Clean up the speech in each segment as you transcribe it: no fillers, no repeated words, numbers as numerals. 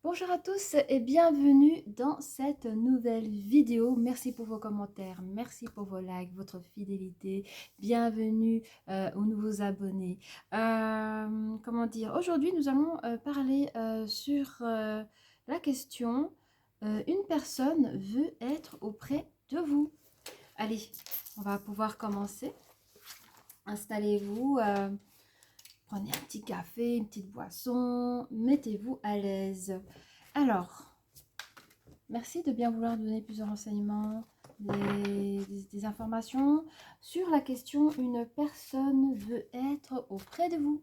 Bonjour à tous et bienvenue dans cette nouvelle vidéo. Merci pour vos commentaires, merci pour vos likes, votre fidélité. Bienvenue aux nouveaux abonnés. Comment dire? Aujourd'hui, nous allons parler sur la question une personne veut être auprès de vous. Allez, on va pouvoir commencer. Installez-vous. Prenez un petit café, une petite boisson, mettez-vous à l'aise. Alors, merci de bien vouloir donner plusieurs renseignements, des informations sur la question « Une personne veut être auprès de vous ».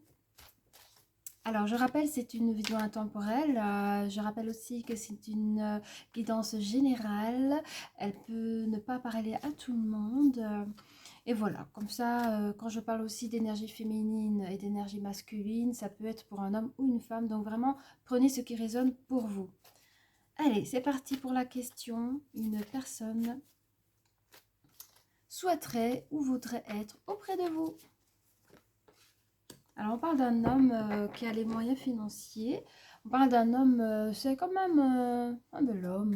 Alors, je rappelle, c'est une vidéo intemporelle. Je rappelle aussi que c'est une guidance générale. Elle peut ne pas parler à tout le monde. Et voilà, comme ça, quand je parle aussi d'énergie féminine et d'énergie masculine, ça peut être pour un homme ou une femme. Donc vraiment, prenez ce qui résonne pour vous. Allez, c'est parti pour la question. Une personne souhaiterait ou voudrait être auprès de vous. Alors, on parle d'un homme qui a les moyens financiers. On parle d'un homme, c'est quand même un bel homme,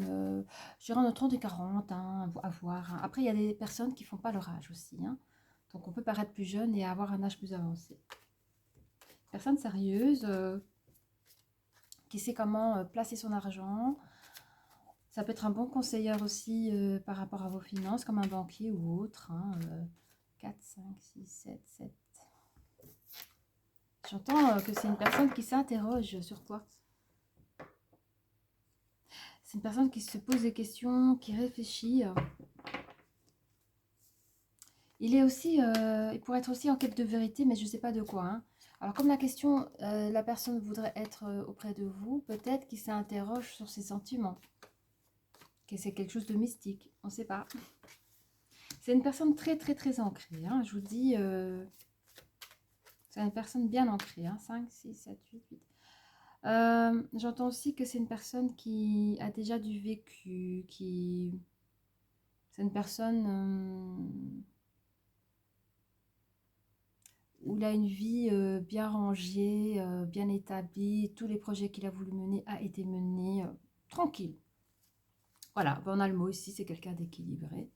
je dirais entre 30 et 40, hein, à voir. Après, il y a des personnes qui ne font pas leur âge aussi, hein. Donc, on peut paraître plus jeune et avoir un âge plus avancé. Personne sérieuse, qui sait comment placer son argent. Ça peut être un bon conseiller aussi par rapport à vos finances, comme un banquier ou autre. 4, 5, 6, 7, 7. J'entends que c'est une personne qui s'interroge sur quoi? C'est une personne qui se pose des questions, qui réfléchit. Il est aussi, il pourrait être aussi en quête de vérité, mais je ne sais pas de quoi, hein. Alors comme la question, la personne voudrait être auprès de vous, peut-être qu'il s'interroge sur ses sentiments, que c'est quelque chose de mystique, on ne sait pas. C'est une personne très très très ancrée, hein. Je vous dis, c'est une personne bien ancrée, hein. 5, 6, 7, 8, 8. J'entends aussi que c'est une personne qui a déjà du vécu, c'est une personne où il a une vie bien rangée, bien établie, tous les projets qu'il a voulu mener a été menés tranquille. Voilà, ben, on a le mot ici, c'est quelqu'un d'équilibré.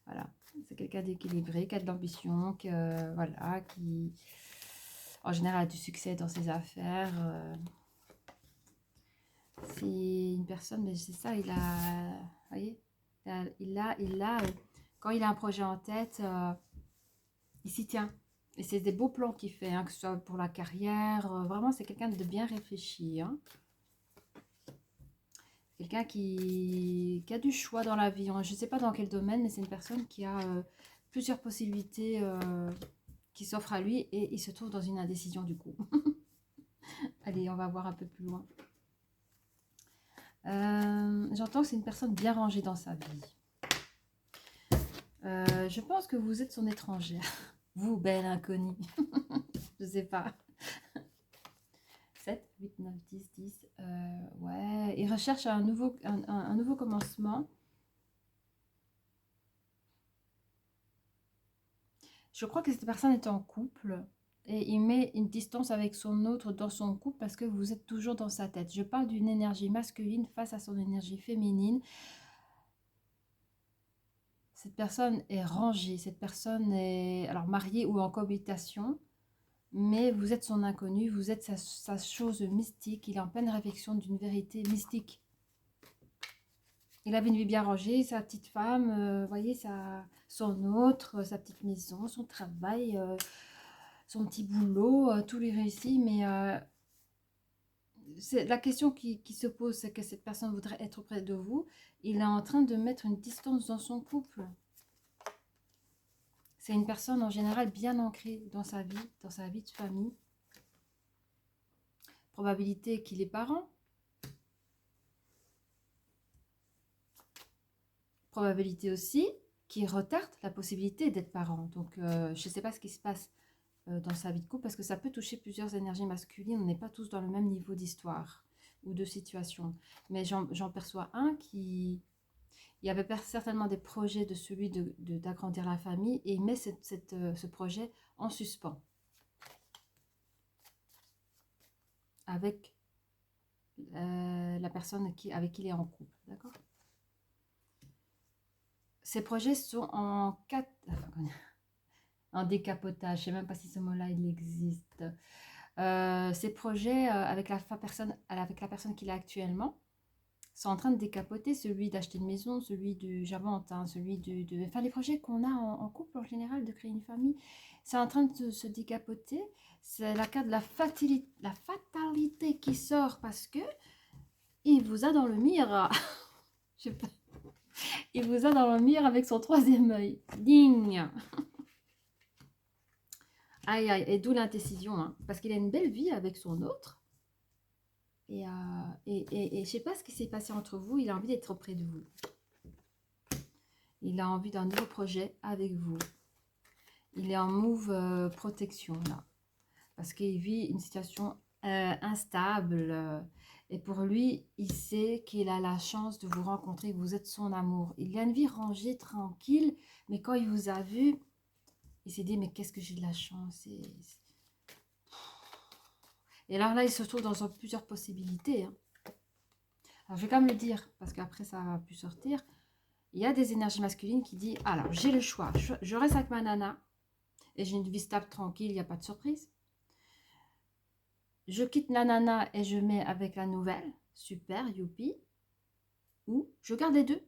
Voilà, c'est quelqu'un d'équilibré, qui a de l'ambition, voilà, qui en général a du succès dans ses affaires. C'est une personne, mais c'est ça, il a, vous voyez, quand il a un projet en tête, il s'y tient. Et c'est des beaux plans qu'il fait, hein, que ce soit pour la carrière. Vraiment, c'est quelqu'un de bien réfléchi, hein. Quelqu'un qui a du choix dans la vie, hein. Je ne sais pas dans quel domaine, mais c'est une personne qui a plusieurs possibilités qui s'offrent à lui et il se trouve dans une indécision du coup. Allez, on va voir un peu plus loin. J'entends que c'est une personne bien rangée dans sa vie. Je pense que vous êtes son étrangère. Vous, belle inconnue. Je sais pas. 7, 8, 9, 10, 10. Ouais, il recherche un nouveau commencement. Je crois que cette personne est en couple et il met une distance avec son autre dans son couple parce que vous êtes toujours dans sa tête. Je parle d'une énergie masculine face à son énergie féminine. Cette personne est rangée, cette personne est alors mariée ou en cohabitation, mais vous êtes son inconnu, vous êtes sa chose mystique. Il est en pleine réflexion d'une vérité mystique. Il avait une vie bien rangée, sa petite femme, vous voyez, son autre, sa petite maison, son travail, son petit boulot, tout lui réussit. Mais la question qui se pose, c'est que cette personne voudrait être auprès de vous. Il est en train de mettre une distance dans son couple. C'est une personne en général bien ancrée dans sa vie de famille. Probabilité qu'il est parent. Probabilité aussi qui retarde la possibilité d'être parent. Donc, je ne sais pas ce qui se passe dans sa vie de couple parce que ça peut toucher plusieurs énergies masculines. On n'est pas tous dans le même niveau d'histoire ou de situation. Mais j'en perçois un qui... Il y avait certainement des projets de celui d'agrandir la famille et il met ce projet en suspens. Avec la personne avec qui il est en couple, d'accord? Ces projets sont en décapotage, je ne sais même pas si ce mot-là il existe. Ces projets avec avec la personne qu'il a actuellement sont en train de décapoter, celui d'acheter une maison, celui de, j'invente, hein, celui enfin les projets qu'on a en couple en général, de créer une famille, c'est en train de se décapoter. C'est la carte de la fatalité qui sort parce que il vous a dans le mire. Je sais pas. Il vous a dans le mire avec son troisième œil. Ding. Aïe, aïe, et d'où l'indécision, hein, parce qu'il a une belle vie avec son autre. Et je ne sais pas ce qui s'est passé entre vous, il a envie d'être auprès de vous. Il a envie d'un nouveau projet avec vous. Il est en move protection, là. Parce qu'il vit une situation instable. Et pour lui, il sait qu'il a la chance de vous rencontrer, que vous êtes son amour. Il a une vie rangée, tranquille, mais quand il vous a vu, il s'est dit, mais qu'est-ce que j'ai de la chance. Et alors là, il se trouve dans plusieurs possibilités. Hein. Alors, je vais quand même le dire, parce qu'après, ça va plus sortir. Il y a des énergies masculines qui disent, alors, j'ai le choix. Je reste avec ma nana et j'ai une vie stable, tranquille, il n'y a pas de surprise. Je quitte la nana et je mets avec la nouvelle. Super, youpi. Ou je garde les deux.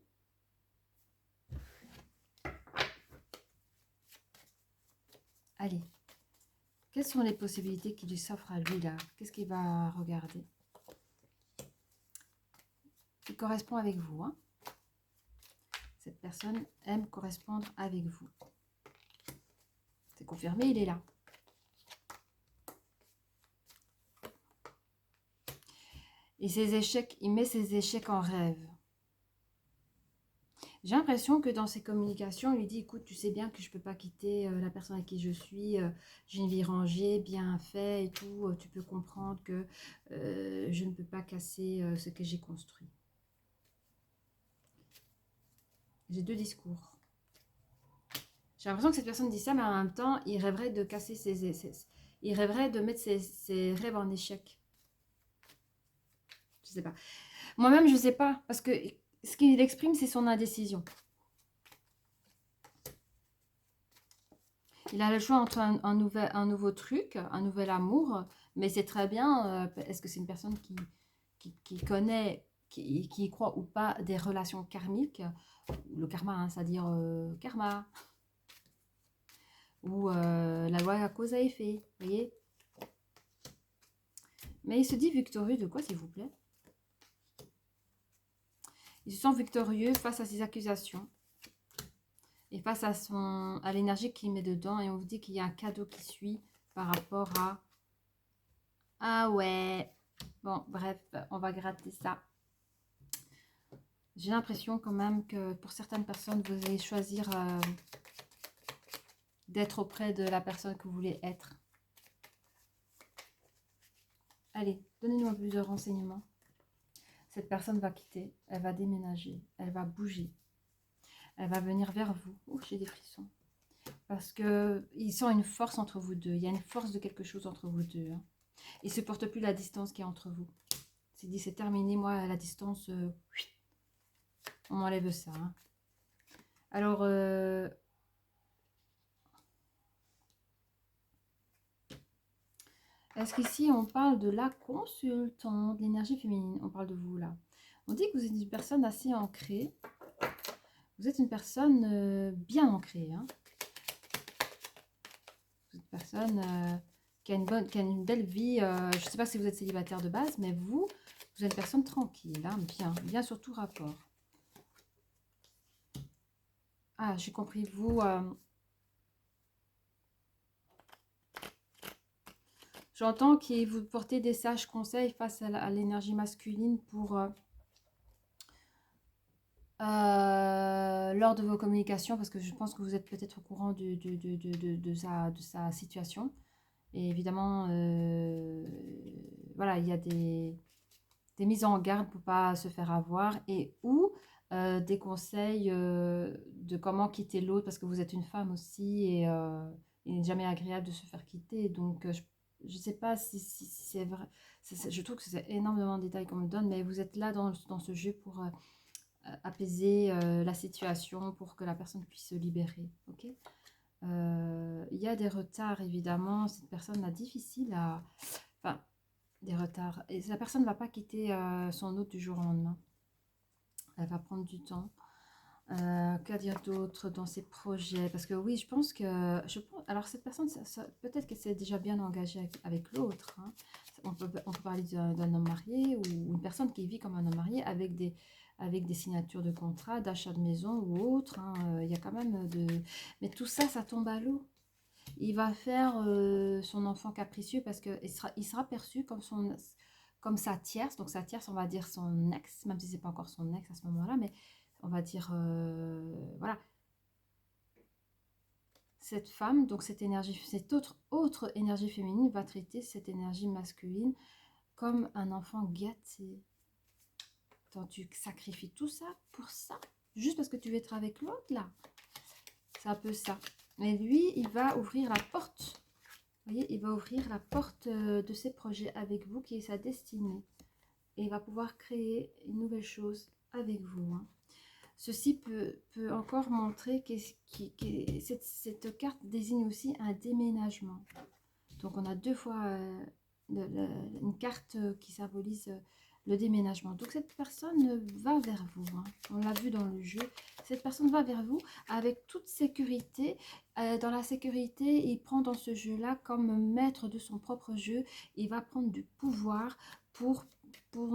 Allez. Quelles sont les possibilités qui lui s'offrent à lui, là? Qu'est-ce qu'il va regarder? Il correspond avec vous, hein? Cette personne aime correspondre avec vous. C'est confirmé, il est là. Et ses échecs, il met ses échecs en rêve. J'ai l'impression que dans ses communications, il lui dit, écoute, tu sais bien que je ne peux pas quitter la personne avec qui je suis, j'ai une vie rangée, bien faite et tout, tu peux comprendre que je ne peux pas casser ce que j'ai construit. J'ai deux discours. J'ai l'impression que cette personne dit ça, mais en même temps, il rêverait de casser il rêverait de mettre ses rêves en échec. Je ne sais pas. Moi-même, je ne sais pas, parce que ce qu'il exprime, c'est son indécision. Il a le choix entre un nouveau truc, un nouvel amour, mais c'est très bien, est-ce que c'est une personne qui connaît, qui croit ou pas des relations karmiques, le karma, hein, c'est-à-dire karma, ou la loi à cause à effet, vous voyez. Mais il se dit victorieux de quoi, s'il vous plaît? Il se sent victorieux face à ses accusations et face à l'énergie qu'il met dedans. Et on vous dit qu'il y a un cadeau qui suit par rapport à... Ah ouais. Bon, bref, on va gratter ça. J'ai l'impression quand même que pour certaines personnes, vous allez choisir d'être auprès de la personne que vous voulez être. Allez, donnez-nous plus de renseignements. Cette personne va quitter, elle va déménager, elle va bouger. Elle va venir vers vous. Oh, j'ai des frissons. Parce qu'il sent une force entre vous deux. Il y a une force de quelque chose entre vous deux. Hein. Il ne supporte plus la distance qui est entre vous. Il s'est dit, c'est terminé. Moi, la distance, on m'enlève ça. Hein. Alors, est-ce qu'ici, on parle de la consultante, de l'énergie féminine? On parle de vous, là. On dit que vous êtes une personne assez ancrée. Vous êtes une personne bien ancrée. Hein. Vous êtes une personne qui a une belle vie. Je ne sais pas si vous êtes célibataire de base, mais vous êtes une personne tranquille. Hein, bien sur tout rapport. Ah, j'ai compris. J'entends que vous portez des sages conseils face à l'énergie masculine pour... lors de vos communications, parce que je pense que vous êtes peut-être au courant de sa situation. Et évidemment, voilà, il y a des mises en garde pour ne pas se faire avoir et ou des conseils de comment quitter l'autre, parce que vous êtes une femme aussi et il n'est jamais agréable de se faire quitter. Donc, je ne sais pas si c'est vrai, Je trouve que c'est énormément de détails qu'on me donne, mais vous êtes là dans ce jeu pour apaiser la situation, pour que la personne puisse se libérer. Ok. Il y a des retards, évidemment. Cette personne a difficile à... Enfin, des retards. Et la personne ne va pas quitter son hôte du jour au lendemain. Elle va prendre du temps. Qu'à dire d'autre dans ses projets? Parce que oui, je pense que... alors cette personne, peut-être qu'elle s'est déjà bien engagée avec l'autre. Hein. On peut parler d'un homme marié ou une personne qui vit comme un homme marié avec des signatures de contrat, d'achat de maison ou autre. Hein. Il y a quand même de... Mais tout ça, ça tombe à l'eau. Il va faire son enfant capricieux parce qu'il sera perçu comme sa tierce. Donc sa tierce, on va dire son ex, même si c'est pas encore son ex à ce moment-là, mais on va dire, voilà, cette femme, donc cette autre énergie féminine va traiter cette énergie masculine comme un enfant gâté. Quand tu sacrifies tout ça pour ça, juste parce que tu veux être avec l'autre, là. C'est un peu ça. Mais lui, il va ouvrir la porte. Vous voyez, il va ouvrir la porte de ses projets avec vous, qui est sa destinée. Et il va pouvoir créer une nouvelle chose avec vous. Hein. Ceci peut encore montrer que cette carte désigne aussi un déménagement. Donc on a deux fois une carte qui symbolise le déménagement. Donc cette personne va vers vous. Hein. On l'a vu dans le jeu. Cette personne va vers vous avec toute sécurité. Dans la sécurité, il prend dans ce jeu-là comme maître de son propre jeu. Il va prendre du pouvoir pour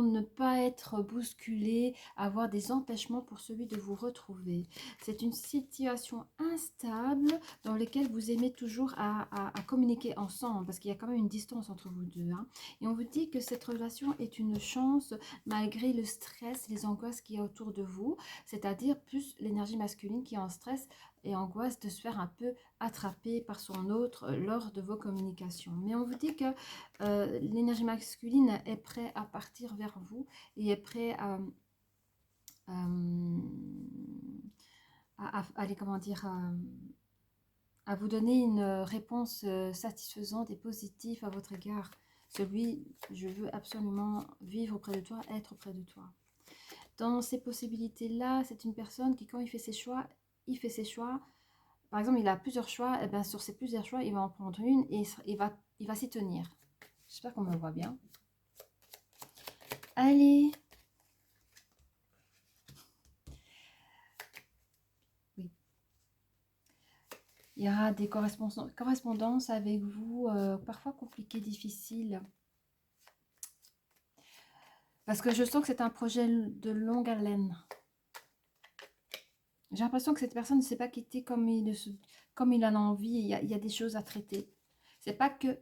ne pas être bousculé, avoir des empêchements pour celui de vous retrouver. C'est une situation instable dans laquelle vous aimez toujours à communiquer ensemble, parce qu'il y a quand même une distance entre vous deux. Hein. Et on vous dit que cette relation est une chance malgré le stress, les angoisses qu'il y a autour de vous, c'est-à-dire plus l'énergie masculine qui est en stress et angoisse de se faire un peu attraper par son autre lors de vos communications. Mais on vous dit que l'énergie masculine est prête à partir vers vous et est prête aller, comment dire, à vous donner une réponse satisfaisante et positive à votre égard. Celui, je veux absolument vivre auprès de toi, être auprès de toi. Dans ces possibilités-là, c'est une personne qui, quand il fait ses choix, il fait ses choix. Par exemple, il a plusieurs choix, et bien sur ces plusieurs choix, il va en prendre une et il va s'y tenir. J'espère qu'on me voit bien. Allez. Oui. Il y aura des correspondances avec vous, parfois compliquées, difficiles. Parce que je sens que c'est un projet de longue haleine. J'ai l'impression que cette personne ne s'est pas quittée comme il en a envie. Il y a des choses à traiter. C'est pas que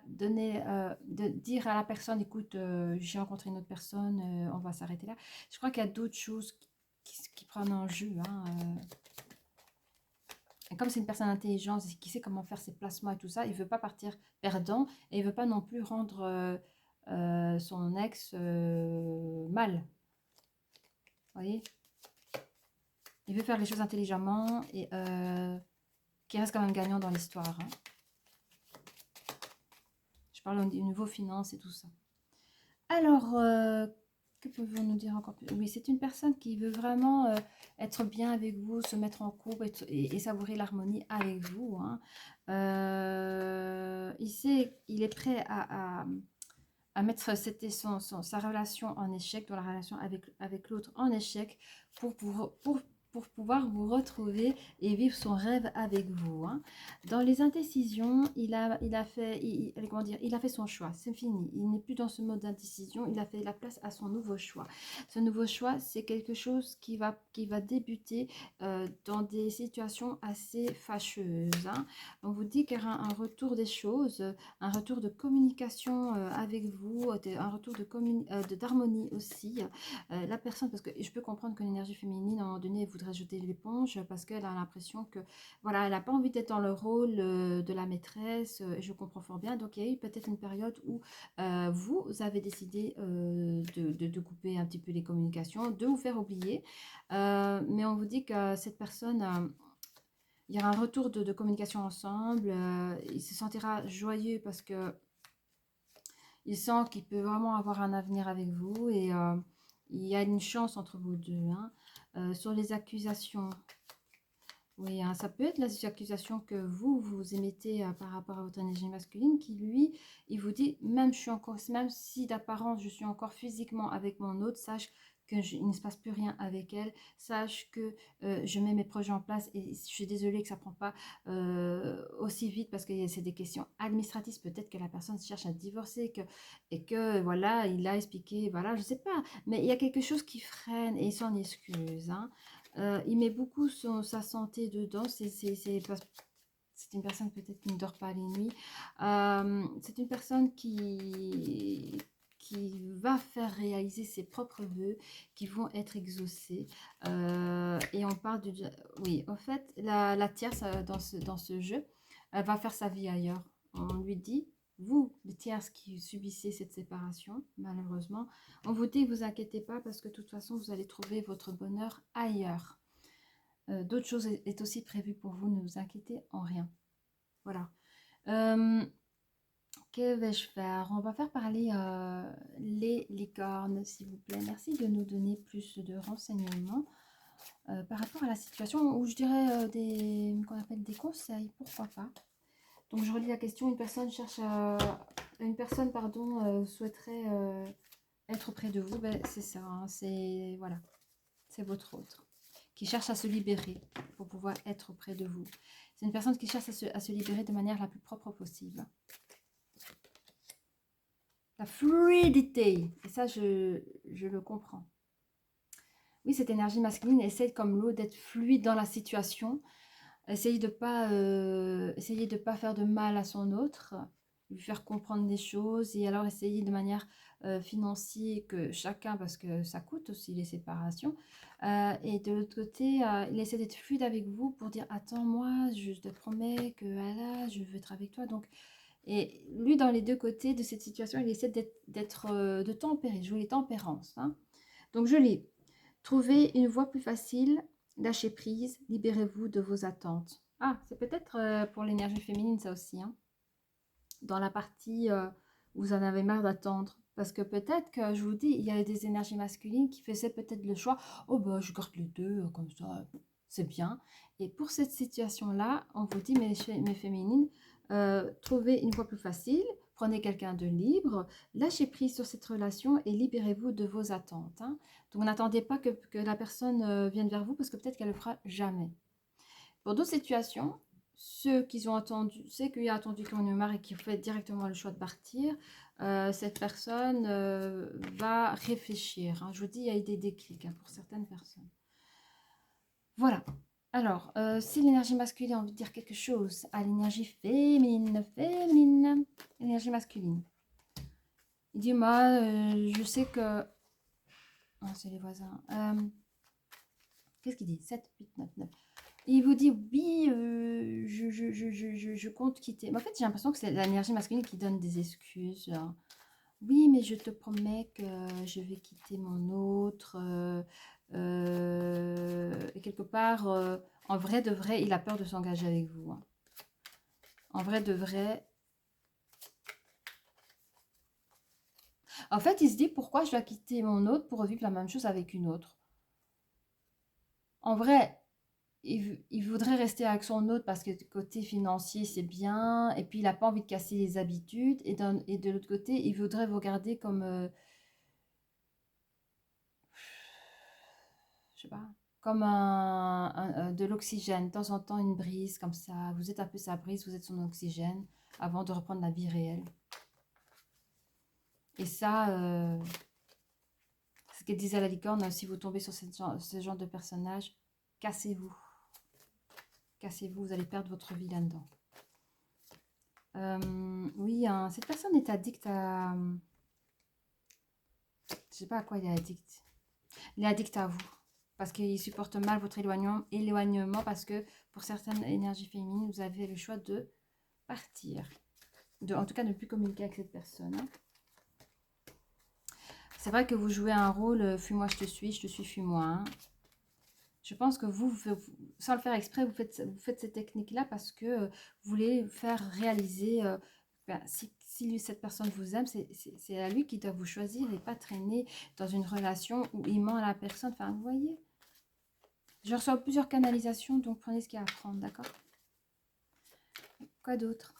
de dire à la personne, écoute, j'ai rencontré une autre personne, on va s'arrêter là. Je crois qu'il y a d'autres choses qui prennent en jeu. Hein, Et comme c'est une personne intelligente qui sait comment faire ses placements et tout ça, il ne veut pas partir perdant et il ne veut pas non plus rendre son ex mal. Vous voyez? Il veut faire les choses intelligemment et qui reste quand même gagnant dans l'histoire. Hein. Je parle au niveau finance et tout ça. Alors, que pouvons nous dire encore plus? Oui, c'est une personne qui veut vraiment être bien avec vous, se mettre en couple et savourer l'harmonie avec vous. Hein. Il est prêt à mettre sa relation en échec, dans la relation avec l'autre en échec, pour pouvoir vous retrouver et vivre son rêve avec vous. Hein. Dans les indécisions, il a fait son choix, c'est fini. Il n'est plus dans ce mode d'indécision, il a fait la place à son nouveau choix. Ce nouveau choix, c'est quelque chose qui va débuter dans des situations assez fâcheuses. Hein. On vous dit qu'il y aura un retour des choses, un retour de communication avec vous, un retour d'harmonie aussi. La personne, parce que je peux comprendre que l'énergie féminine, à un moment donné, elle voudrait jeter l'éponge parce qu'elle a l'impression que, voilà, elle n'a pas envie d'être dans le rôle de la maîtresse, et je comprends fort bien. Donc, il y a eu peut-être une période où vous avez décidé de couper un petit peu les communications, de vous faire oublier. Mais on vous dit que cette personne... il y aura un retour de communication ensemble. Il se sentira joyeux parce que il sent qu'il peut vraiment avoir un avenir avec vous et il y a une chance entre vous deux. Hein. Sur les accusations, oui, hein, ça peut être les accusations que vous émettez par rapport à votre énergie masculine qui, lui, il vous dit, même, même si d'apparence, je suis encore physiquement avec mon autre, sache qu'il ne se passe plus rien avec elle, sache que je mets mes projets en place et je suis désolée que ça ne prend pas aussi vite parce que c'est des questions administratives. Peut-être que la personne cherche à divorcer et que, voilà, il a expliqué, voilà, je ne sais pas, mais il y a quelque chose qui freine et il s'en excuse, hein. Il met beaucoup sa santé dedans. C'est une personne peut-être qui ne dort pas les nuits. C'est une personne qui va faire réaliser ses propres vœux, qui vont être exaucés. Et on parle de... Oui, en fait, la tierce dans ce jeu, elle va faire sa vie ailleurs. On lui dit, vous, les tierces qui subissez cette séparation, malheureusement, on vous dit, vous inquiétez pas parce que de toute façon, vous allez trouver votre bonheur ailleurs. D'autres choses est aussi prévues pour vous, ne vous inquiétez en rien. Voilà. Que vais-je faire? On va faire parler les licornes, s'il vous plaît. Merci de nous donner plus de renseignements par rapport à la situation, ou je dirais qu'on appelle des conseils, pourquoi pas. Donc je relis la question, une personne souhaiterait être auprès de vous, ben, c'est ça, hein, voilà, c'est votre autre, qui cherche à se libérer pour pouvoir être auprès de vous. C'est une personne qui cherche à se libérer de manière la plus propre possible. La fluidité, et ça je le comprends. Oui, cette énergie masculine essaie comme l'eau d'être fluide dans la situation, essayer de pas faire de mal à son autre, lui faire comprendre des choses et alors essayer de manière financière que chacun, parce que ça coûte aussi les séparations, et de l'autre côté, il essaie d'être fluide avec vous pour dire attends moi, je te promets que voilà, je veux être avec toi. Donc, et lui dans les deux côtés de cette situation, il essaie de tempérer, jouer les tempérances. Hein. Donc je lis. Trouvez une voie plus facile, lâchez prise, libérez-vous de vos attentes. Ah, c'est peut-être pour l'énergie féminine ça aussi, hein. Dans la partie où vous en avez marre d'attendre. Parce que peut-être que, je vous dis, il y a des énergies masculines qui faisaient peut-être le choix, oh bah je garde les deux, comme ça, c'est bien. Et pour cette situation-là, on vous dit, mes féminines, trouvez une voie plus facile, prenez quelqu'un de libre, lâchez prise sur cette relation et libérez-vous de vos attentes. Hein. Donc n'attendez pas que la personne vienne vers vous parce que peut-être qu'elle ne le fera jamais. Pour d'autres situations, ceux qui ont attendu qu'on ait marre et qui ont fait directement le choix de partir, cette personne va réfléchir. Hein. Je vous dis, il y a eu des déclics hein, pour certaines personnes. Voilà. Alors, si l'énergie masculine a envie de dire quelque chose à l'énergie féminine, l'énergie masculine. Il dit, moi, je sais que... Oh, c'est les voisins. Qu'est-ce qu'il dit 7, 8, 9, 9. Et il vous dit, oui, je compte quitter. Mais en fait, j'ai l'impression que c'est l'énergie masculine qui donne des excuses. Hein. Oui, mais je te promets que je vais quitter mon autre. Et quelque part, en vrai de vrai, il a peur de s'engager avec vous. Hein. En vrai de vrai. En fait, il se dit, pourquoi je dois quitter mon autre pour revivre la même chose avec une autre? En vrai, il voudrait rester avec son autre parce que côté financier, c'est bien. Et puis, il n'a pas envie de casser les habitudes. Et de l'autre côté, il voudrait vous garder comme, je sais pas, comme de l'oxygène. De temps en temps, une brise comme ça. Vous êtes un peu sa brise, vous êtes son oxygène avant de reprendre la vie réelle. Et ça, c'est ce qu'elle disait à la licorne, si vous tombez sur ce genre de personnage, cassez-vous. Cassez-vous, vous allez perdre votre vie là-dedans. Oui, hein, cette personne est addicte à... Je sais pas à quoi il est addict. Il est addict à vous. Parce qu'il supporte mal votre éloignement. Parce que pour certaines énergies féminines, vous avez le choix de partir. En tout cas, ne plus communiquer avec cette personne. Hein. C'est vrai que vous jouez un rôle, fuis-moi, je te suis, fuis-moi. Hein. Je pense que vous, sans le faire exprès, vous faites cette technique-là parce que vous voulez faire réaliser ben, si cette personne vous aime, c'est à lui qui doit vous choisir et pas traîner dans une relation où il ment à la personne. Enfin, vous voyez, je reçois plusieurs canalisations, donc prenez ce qu'il y a à prendre, d'accord? Quoi d'autre?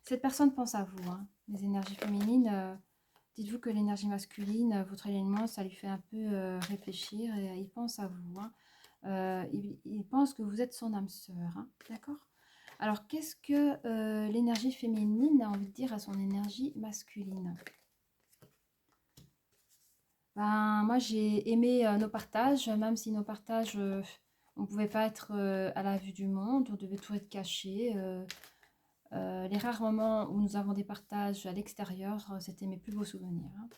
Cette personne pense à vous, hein. Les énergies féminines, dites-vous que l'énergie masculine, votre élément, ça lui fait un peu réfléchir et il pense à vous, hein. Il pense que vous êtes son âme sœur, hein, d'accord? Alors, qu'est-ce que l'énergie féminine a envie de dire à son énergie masculine? Ben, moi, j'ai aimé nos partages, même si nos partages, on ne pouvait pas être à la vue du monde, on devait tout être caché. Les rares moments où nous avons des partages à l'extérieur, c'était mes plus beaux souvenirs, hein.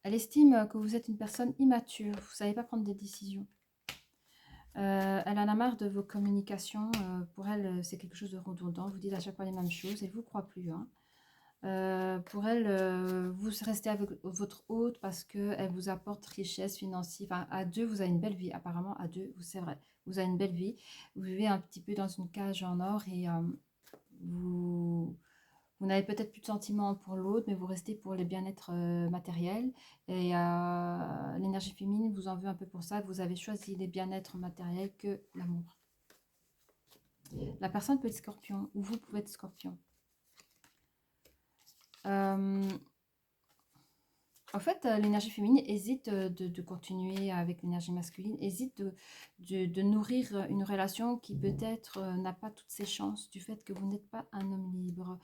Elle estime que vous êtes une personne immature, vous ne savez pas prendre des décisions. Elle en a marre de vos communications. Pour elle, c'est quelque chose de redondant. Vous dites à chaque fois les mêmes choses. Elle ne vous croit plus, hein. Pour elle, vous restez avec votre hôte parce qu'elle vous apporte richesse financière. Enfin, à deux, vous avez une belle vie. Apparemment, à deux, c'est vrai. Vous avez une belle vie. Vous vivez un petit peu dans une cage en or et vous, vous n'avez peut-être plus de sentiments pour l'autre, mais vous restez pour le bien-être matériel. Et l'énergie féminine vous en veut un peu pour ça. Vous avez choisi les bien-être matériels que l'amour. La personne peut être scorpion ou vous pouvez être scorpion. En fait, l'énergie féminine hésite de continuer avec l'énergie masculine, hésite de nourrir une relation qui peut-être n'a pas toutes ses chances du fait que vous n'êtes pas un homme libre.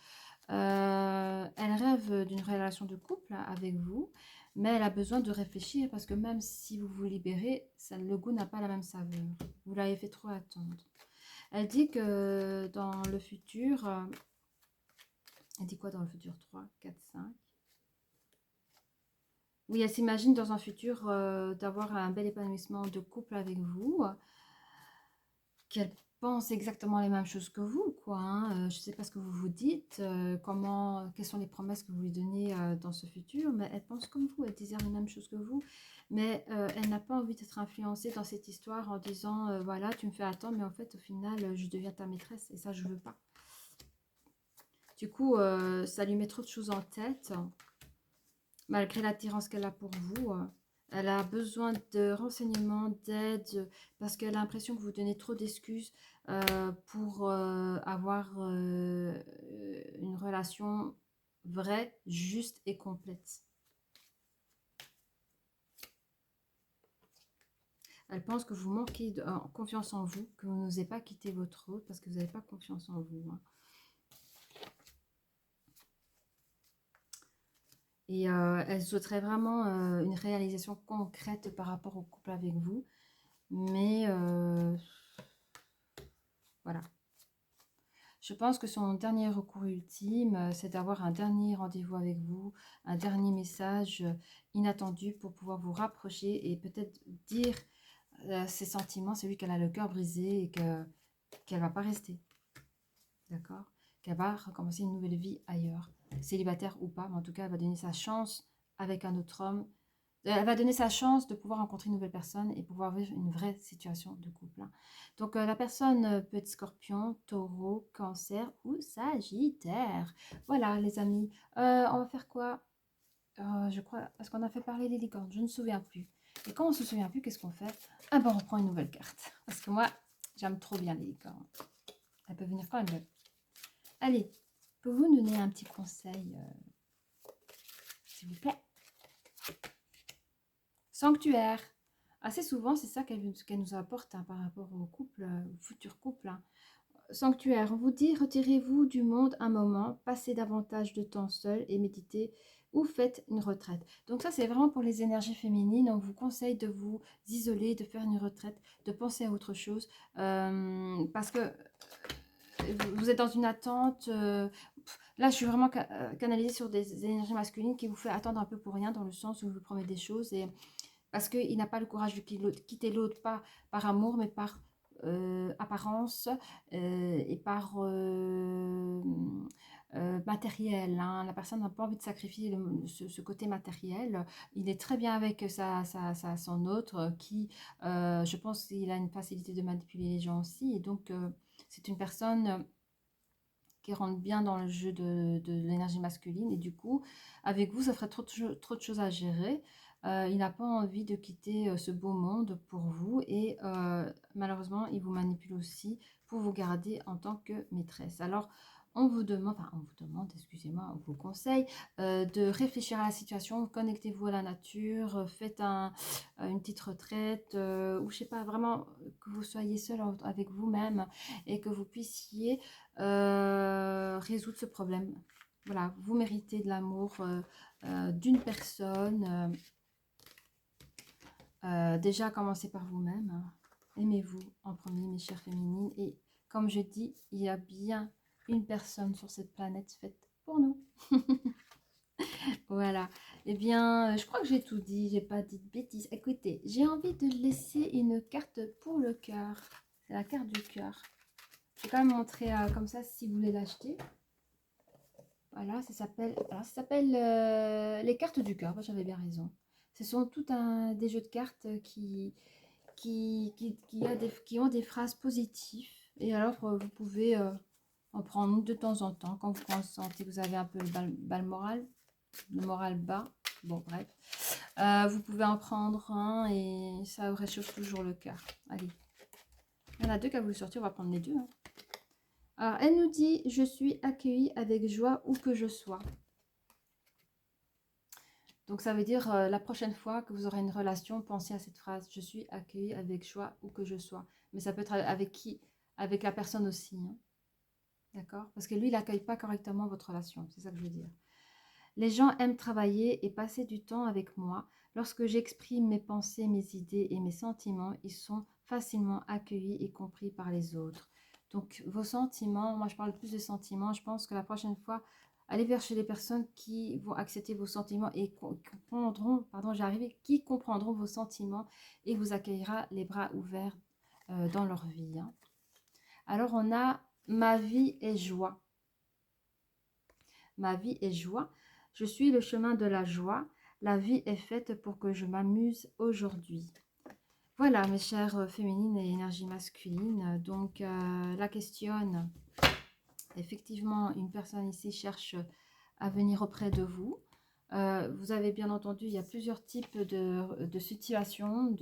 Elle rêve d'une relation de couple avec vous, mais elle a besoin de réfléchir parce que même si vous vous libérez, le goût n'a pas la même saveur. Vous l'avez fait trop attendre. Elle dit que dans le futur, elle dit quoi dans le futur? 3, 4, 5. Oui, elle s'imagine dans un futur d'avoir un bel épanouissement de couple avec vous, qu'elle pense exactement les mêmes choses que vous, quoi, hein. Je ne sais pas ce que vous vous dites, quelles sont les promesses que vous lui donnez dans ce futur, mais elle pense comme vous, elle désire les mêmes choses que vous, mais elle n'a pas envie d'être influencée dans cette histoire en disant, voilà, tu me fais attendre, mais en fait, au final, je deviens ta maîtresse, et ça, je ne veux pas. Du coup, ça lui met trop de choses en tête, malgré l'attirance qu'elle a pour vous. Elle a besoin de renseignements, d'aide, parce qu'elle a l'impression que vous donnez trop d'excuses pour avoir une relation vraie, juste et complète. Elle pense que vous manquez de confiance en vous, que vous n'osez pas quitter votre hôte parce que vous n'avez pas confiance en vous, hein. Et elle souhaiterait vraiment une réalisation concrète par rapport au couple avec vous. Mais voilà. Je pense que son dernier recours ultime, c'est d'avoir un dernier rendez-vous avec vous, un dernier message inattendu pour pouvoir vous rapprocher et peut-être dire ses sentiments. C'est lui qu'elle a le cœur brisé et qu'elle ne va pas rester. D'accord? Qu'elle va recommencer une nouvelle vie ailleurs. Célibataire ou pas, mais en tout cas, elle va donner sa chance avec un autre homme. Elle va donner sa chance de pouvoir rencontrer une nouvelle personne et pouvoir vivre une vraie situation de couple, hein. Donc, la personne peut être scorpion, taureau, cancer ou sagittaire. Voilà, les amis. On va faire quoi? Je crois, est-ce qu'on a fait parler les licornes? Je ne me souviens plus. Et quand on ne se souvient plus, qu'est-ce qu'on fait? Ah ben, on reprend une nouvelle carte. Parce que moi, j'aime trop bien les licornes. Elles peuvent venir quand elles veulent. Allez, pouvez-vous nous donner un petit conseil, s'il vous plaît? Sanctuaire. Assez souvent, c'est ça qu'elle nous apporte, hein, par rapport au couple, au futur couple, hein. Sanctuaire, on vous dit, retirez-vous du monde un moment, passez davantage de temps seul et méditez ou faites une retraite. Donc ça, c'est vraiment pour les énergies féminines. On vous conseille de vous isoler, de faire une retraite, de penser à autre chose, parce que vous êtes dans une attente. Là, je suis vraiment canalisée sur des énergies masculines qui vous fait attendre un peu pour rien, dans le sens où vous promet des choses et parce qu'il n'a pas le courage de quitter l'autre, pas par amour, mais par apparence et par matériel, hein. La personne n'a pas envie de sacrifier ce côté matériel. Il est très bien avec son autre qui, je pense qu'il a une facilité de manipuler les gens aussi. Et donc, c'est une personne qui rentre bien dans le jeu de l'énergie masculine. Et du coup, avec vous, ça ferait trop de choses à gérer. Il n'a pas envie de quitter ce beau monde pour vous. Et malheureusement, il vous manipule aussi pour vous garder en tant que maîtresse. Alors, on vous demande, excusez-moi, on vous conseille de réfléchir à la situation, connectez-vous à la nature, faites une petite retraite, ou je sais pas, vraiment que vous soyez seul avec vous-même et que vous puissiez résoudre ce problème. Voilà, vous méritez de l'amour d'une personne. Déjà, commencez par vous-même. Aimez-vous en premier, mes chères féminines. Et comme je dis, il y a bien une personne sur cette planète faite pour nous. Voilà. Eh bien, je crois que j'ai tout dit. J'ai pas dit de bêtises. Écoutez, j'ai envie de laisser une carte pour le cœur. C'est la carte du cœur. Je vais quand même montrer comme ça si vous voulez l'acheter. Voilà, ça s'appelle les cartes du cœur. J'avais bien raison. Ce sont des jeux de cartes qui ont des phrases positives. Et alors, vous pouvez en prendre une de temps en temps quand vous sentez que vous avez un peu le moral bas. Bon, bref. Vous pouvez en prendre un et ça réchauffe toujours le cœur. Allez. Il y en a deux qui a voulu sortir, on va prendre les deux. Hein. Alors, elle nous dit « Je suis accueillie avec joie où que je sois ». Donc, ça veut dire la prochaine fois que vous aurez une relation, pensez à cette phrase « Je suis accueillie avec joie où que je sois ». Mais ça peut être avec qui? Avec la personne aussi. Hein. D'accord? Parce que lui, il n'accueille pas correctement votre relation. C'est ça que je veux dire. Les gens aiment travailler et passer du temps avec moi. Lorsque j'exprime mes pensées, mes idées et mes sentiments, ils sont facilement accueillis et compris par les autres. Donc, vos sentiments, moi je parle plus de sentiments, je pense que la prochaine fois, allez vers chez les personnes qui vont accepter vos sentiments et comprendront, qui comprendront vos sentiments et vous accueillera les bras ouverts dans leur vie. Hein. Alors, on a ma vie est joie. Ma vie est joie. Je suis le chemin de la joie. La vie est faite pour que je m'amuse aujourd'hui. Voilà, mes chères féminines et énergie masculine. Donc, la questionne. Effectivement, une personne ici cherche à venir auprès de vous. Vous avez bien entendu, il y a plusieurs types de situations.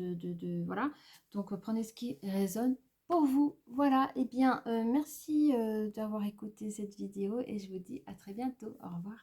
Voilà. Donc, prenez ce qui résonne pour vous. Voilà. Eh bien, merci d'avoir écouté cette vidéo et je vous dis à très bientôt. Au revoir.